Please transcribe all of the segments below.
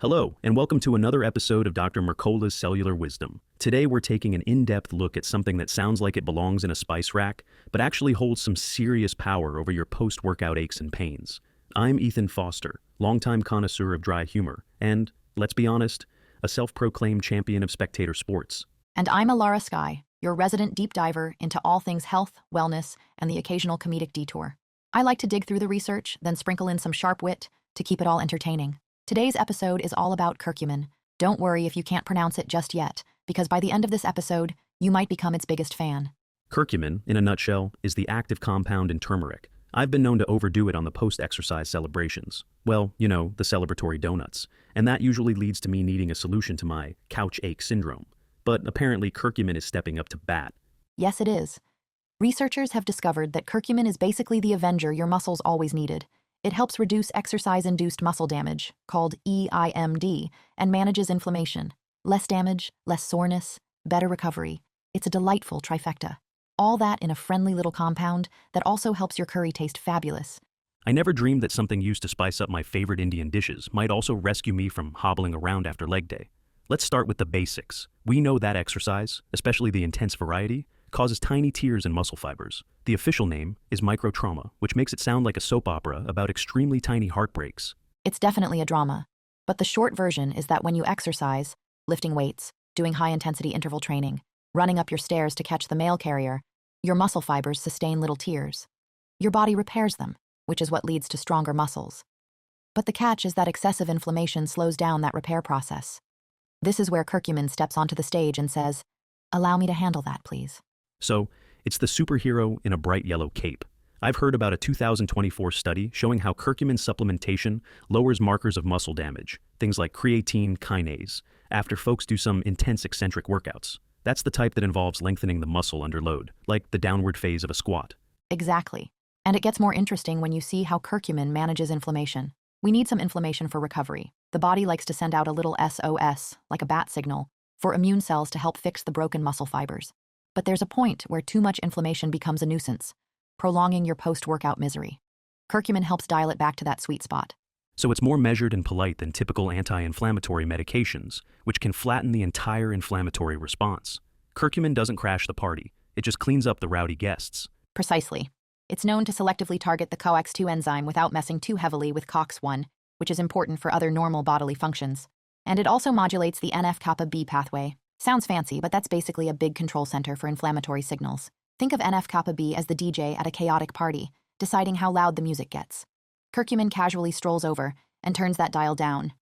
Hello, and welcome to another episode of Dr. Mercola's Cellular Wisdom. Today we're taking an in-depth look at something that sounds like it belongs in a spice rack, but actually holds some serious power over your post-workout aches and pains. I'm Ethan Foster, longtime connoisseur of dry humor, and, let's be honest, a self-proclaimed champion of spectator sports. And I'm Alara Sky, your resident deep diver into all things health, wellness, and the occasional comedic detour. I like to dig through the research, then sprinkle in some sharp wit to keep it all entertaining. Today's episode is all about curcumin. Don't worry if you can't pronounce it just yet, because by the end of this episode, you might become its biggest fan. Curcumin, in a nutshell, is the active compound in turmeric. I've been known to overdo it on the post-exercise celebrations. Well, you know, the celebratory donuts. And that usually leads to me needing a solution to my couch ache syndrome. But apparently curcumin is stepping up to bat. Yes, it is. Researchers have discovered that curcumin is basically the Avenger your muscles always needed. It helps reduce exercise-induced muscle damage, called EIMD, and manages inflammation. Less damage, less soreness, better recovery. It's a delightful trifecta. All that in a friendly little compound that also helps your curry taste fabulous. I never dreamed that something used to spice up my favorite Indian dishes might also rescue me from hobbling around after leg day. Let's start with the basics. We know that exercise, especially the intense variety, causes tiny tears in muscle fibers. The official name is microtrauma, which makes it sound like a soap opera about extremely tiny heartbreaks. It's definitely a drama. But the short version is that when you exercise, lifting weights, doing high-intensity interval training, running up your stairs to catch the mail carrier, your muscle fibers sustain little tears. Your body repairs them, which is what leads to stronger muscles. But the catch is that excessive inflammation slows down that repair process. This is where curcumin steps onto the stage and says, "Allow me to handle that, please." So, it's the superhero in a bright yellow cape. I've heard about a 2024 study showing how curcumin supplementation lowers markers of muscle damage, things like creatine kinase, after folks do some intense eccentric workouts. That's the type that involves lengthening the muscle under load, like the downward phase of a squat. Exactly. And it gets more interesting when you see how curcumin manages inflammation. We need some inflammation for recovery. The body likes to send out a little SOS, like a bat signal, for immune cells to help fix the broken muscle fibers. But there's a point where too much inflammation becomes a nuisance, prolonging your post-workout misery. Curcumin helps dial it back to that sweet spot. So it's more measured and polite than typical anti-inflammatory medications, which can flatten the entire inflammatory response. Curcumin doesn't crash the party, it just cleans up the rowdy guests. Precisely. It's known to selectively target the COX-2 enzyme without messing too heavily with COX-1, which is important for other normal bodily functions. And it also modulates the NF-kappa B pathway. Sounds fancy, but that's basically a big control center for inflammatory signals. Think of NF-kappa B as the DJ at a chaotic party, deciding how loud the music gets. Curcumin casually strolls over and turns that dial down.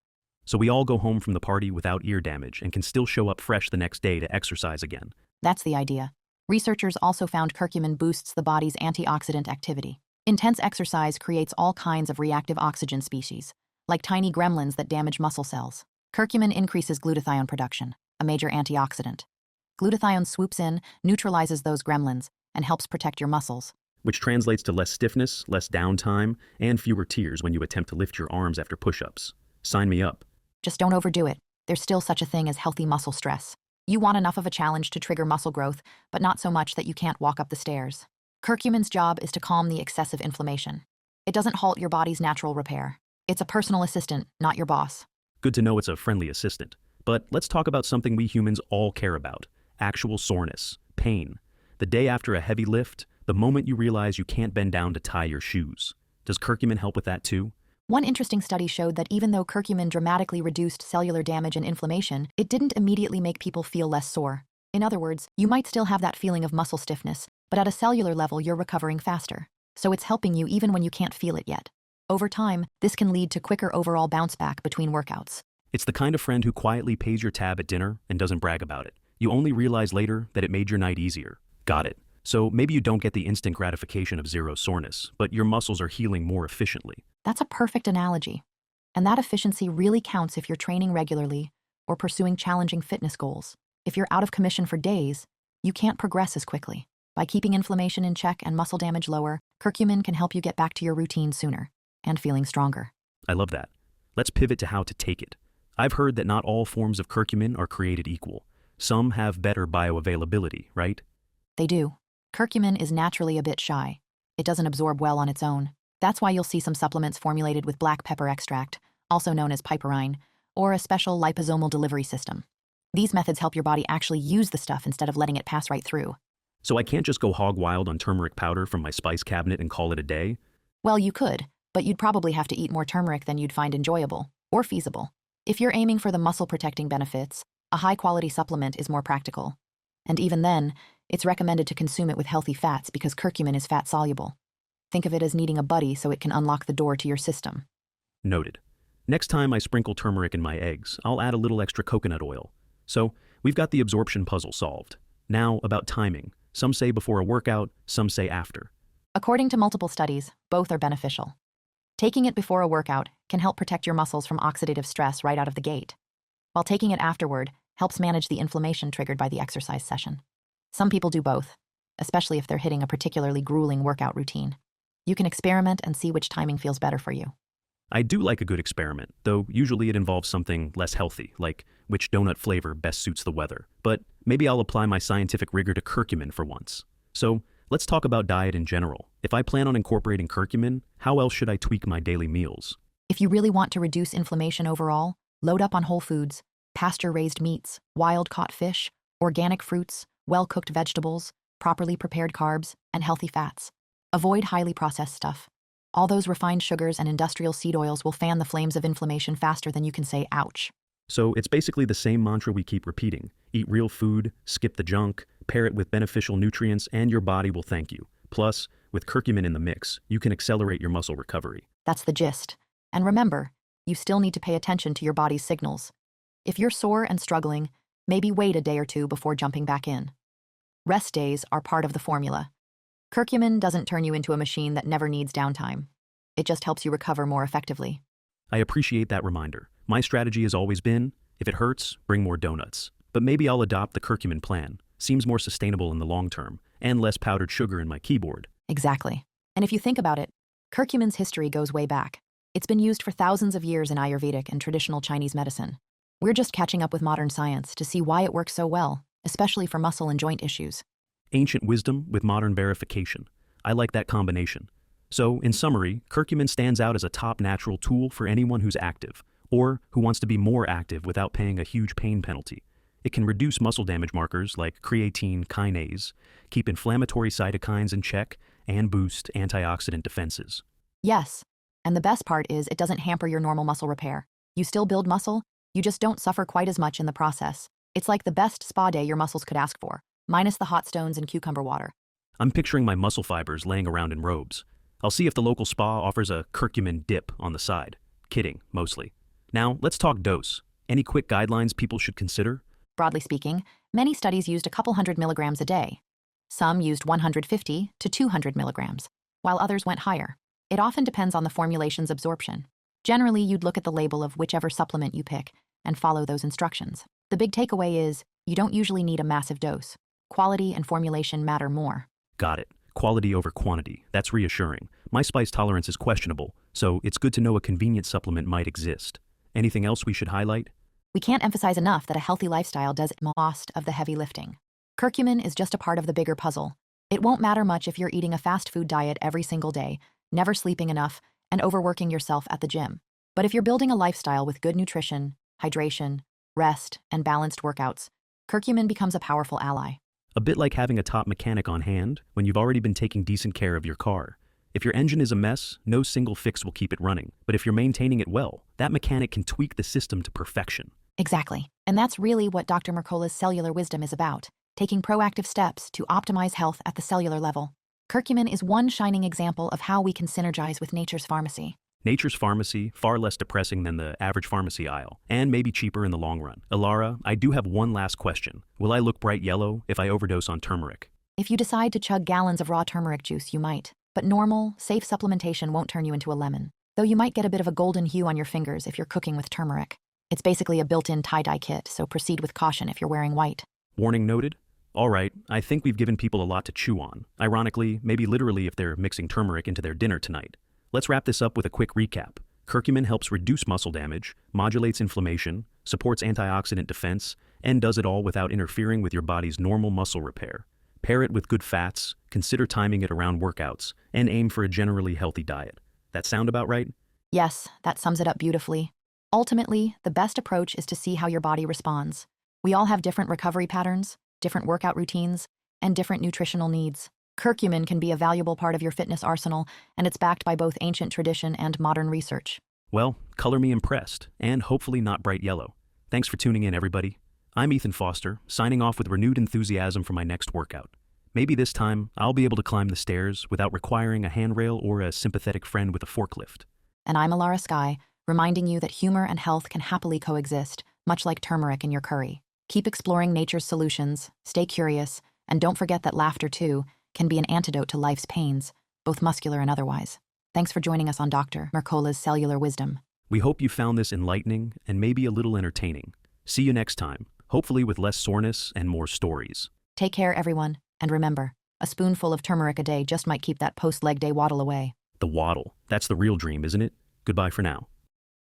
So we all go home from the party without ear damage and can still show up fresh the next day to exercise again. That's the idea. Researchers also found curcumin boosts the body's antioxidant activity. Intense exercise creates all kinds of reactive oxygen species, like tiny gremlins that damage muscle cells. Curcumin increases glutathione production, a major antioxidant. Glutathione swoops in, neutralizes those gremlins, and helps protect your muscles. Which translates to less stiffness, less downtime, and fewer tears when you attempt to lift your arms after push-ups. Sign me up. Just don't overdo it. There's still such a thing as healthy muscle stress. You want enough of a challenge to trigger muscle growth, but not so much that you can't walk up the stairs. Curcumin's job is to calm the excessive inflammation. It doesn't halt your body's natural repair. It's a personal assistant, not your boss. Good to know it's a friendly assistant. But let's talk about something we humans all care about. Actual soreness, pain. The day after a heavy lift, the moment you realize you can't bend down to tie your shoes. Does curcumin help with that too? One interesting study showed that even though curcumin dramatically reduced cellular damage and inflammation, it didn't immediately make people feel less sore. In other words, you might still have that feeling of muscle stiffness, but at a cellular level you're recovering faster. So it's helping you even when you can't feel it yet. Over time, this can lead to quicker overall bounce back between workouts. It's the kind of friend who quietly pays your tab at dinner and doesn't brag about it. You only realize later that it made your night easier. Got it. So maybe you don't get the instant gratification of zero soreness, but your muscles are healing more efficiently. That's a perfect analogy. And that efficiency really counts if you're training regularly or pursuing challenging fitness goals. If you're out of commission for days, you can't progress as quickly. By keeping inflammation in check and muscle damage lower, curcumin can help you get back to your routine sooner and feeling stronger. I love that. Let's pivot to how to take it. I've heard that not all forms of curcumin are created equal. Some have better bioavailability, right? They do. Curcumin is naturally a bit shy. It doesn't absorb well on its own. That's why you'll see some supplements formulated with black pepper extract, also known as piperine, or a special liposomal delivery system. These methods help your body actually use the stuff instead of letting it pass right through. So I can't just go hog wild on turmeric powder from my spice cabinet and call it a day? Well, you could, but you'd probably have to eat more turmeric than you'd find enjoyable or feasible. If you're aiming for the muscle-protecting benefits, a high-quality supplement is more practical. And even then, it's recommended to consume it with healthy fats because curcumin is fat-soluble. Think of it as needing a buddy so it can unlock the door to your system. Noted. Next time I sprinkle turmeric in my eggs, I'll add a little extra coconut oil. So, we've got the absorption puzzle solved. Now, about timing. Some say before a workout, some say after. According to multiple studies, both are beneficial. Taking it before a workout can help protect your muscles from oxidative stress right out of the gate, while taking it afterward helps manage the inflammation triggered by the exercise session. Some people do both, especially if they're hitting a particularly grueling workout routine. You can experiment and see which timing feels better for you. I do like a good experiment, though usually it involves something less healthy, like which donut flavor best suits the weather. But maybe I'll apply my scientific rigor to curcumin for once. So, let's talk about diet in general. If I plan on incorporating curcumin, how else should I tweak my daily meals? If you really want to reduce inflammation overall, load up on whole foods, pasture-raised meats, wild-caught fish, organic fruits, well-cooked vegetables, properly prepared carbs, and healthy fats. Avoid highly processed stuff. All those refined sugars and industrial seed oils will fan the flames of inflammation faster than you can say ouch. So it's basically the same mantra we keep repeating. Eat real food, skip the junk, pair it with beneficial nutrients, and your body will thank you. Plus, with curcumin in the mix, you can accelerate your muscle recovery. That's the gist. And remember, you still need to pay attention to your body's signals. If you're sore and struggling, maybe wait a day or two before jumping back in. Rest days are part of the formula. Curcumin doesn't turn you into a machine that never needs downtime. It just helps you recover more effectively. I appreciate that reminder. My strategy has always been, if it hurts, bring more donuts. But maybe I'll adopt the curcumin plan. Seems more sustainable in the long term, and less powdered sugar in my keyboard. Exactly. And if you think about it, curcumin's history goes way back. It's been used for thousands of years in Ayurvedic and traditional Chinese medicine. We're just catching up with modern science to see why it works so well, especially for muscle and joint issues. Ancient wisdom with modern verification. I like that combination. So, in summary, curcumin stands out as a top natural tool for anyone who's active, or who wants to be more active without paying a huge pain penalty. It can reduce muscle damage markers like creatine kinase, keep inflammatory cytokines in check, and boost antioxidant defenses. Yes, and the best part is it doesn't hamper your normal muscle repair. You still build muscle, you just don't suffer quite as much in the process. It's like the best spa day your muscles could ask for, minus the hot stones and cucumber water. I'm picturing my muscle fibers laying around in robes. I'll see if the local spa offers a curcumin dip on the side. Kidding, mostly. Now, let's talk dose. Any quick guidelines people should consider? Broadly speaking, many studies used a couple hundred milligrams a day. Some used 150 to 200 milligrams, while others went higher. It often depends on the formulation's absorption. Generally, you'd look at the label of whichever supplement you pick and follow those instructions. The big takeaway is, you don't usually need a massive dose. Quality and formulation matter more. Got it. Quality over quantity. That's reassuring. My spice tolerance is questionable, so it's good to know a convenient supplement might exist. Anything else we should highlight? We can't emphasize enough that a healthy lifestyle does most of the heavy lifting. Curcumin is just a part of the bigger puzzle. It won't matter much if you're eating a fast food diet every single day, never sleeping enough, and overworking yourself at the gym. But if you're building a lifestyle with good nutrition, hydration, rest, and balanced workouts, curcumin becomes a powerful ally. A bit like having a top mechanic on hand when you've already been taking decent care of your car. If your engine is a mess, no single fix will keep it running. But if you're maintaining it well, that mechanic can tweak the system to perfection. Exactly. And that's really what Dr. Mercola's cellular wisdom is about, taking proactive steps to optimize health at the cellular level. Curcumin is one shining example of how we can synergize with nature's pharmacy. Nature's pharmacy, far less depressing than the average pharmacy aisle, and maybe cheaper in the long run. Alara, I do have one last question. Will I look bright yellow if I overdose on turmeric? If you decide to chug gallons of raw turmeric juice, you might. But normal, safe supplementation won't turn you into a lemon. Though you might get a bit of a golden hue on your fingers if you're cooking with turmeric. It's basically a built-in tie-dye kit, so proceed with caution if you're wearing white. Warning noted? All right, I think we've given people a lot to chew on. Ironically, maybe literally if they're mixing turmeric into their dinner tonight. Let's wrap this up with a quick recap. Curcumin helps reduce muscle damage, modulates inflammation, supports antioxidant defense, and does it all without interfering with your body's normal muscle repair. Pair it with good fats, consider timing it around workouts, and aim for a generally healthy diet. That sound about right? Yes, that sums it up beautifully. Ultimately, the best approach is to see how your body responds. We all have different recovery patterns, different workout routines, and different nutritional needs. Curcumin can be a valuable part of your fitness arsenal, and it's backed by both ancient tradition and modern research. Well, color me impressed, and hopefully not bright yellow. Thanks for tuning in, everybody. I'm Ethan Foster, signing off with renewed enthusiasm for my next workout. Maybe this time, I'll be able to climb the stairs without requiring a handrail or a sympathetic friend with a forklift. And I'm Alara Sky, reminding you that humor and health can happily coexist, much like turmeric in your curry. Keep exploring nature's solutions, stay curious, and don't forget that laughter, too, can be an antidote to life's pains, both muscular and otherwise. Thanks for joining us on Dr. Mercola's Cellular Wisdom. We hope you found this enlightening and maybe a little entertaining. See you next time, hopefully with less soreness and more stories. Take care, everyone, and remember, a spoonful of turmeric a day just might keep that post-leg day waddle away. The waddle. That's the real dream, isn't it? Goodbye for now.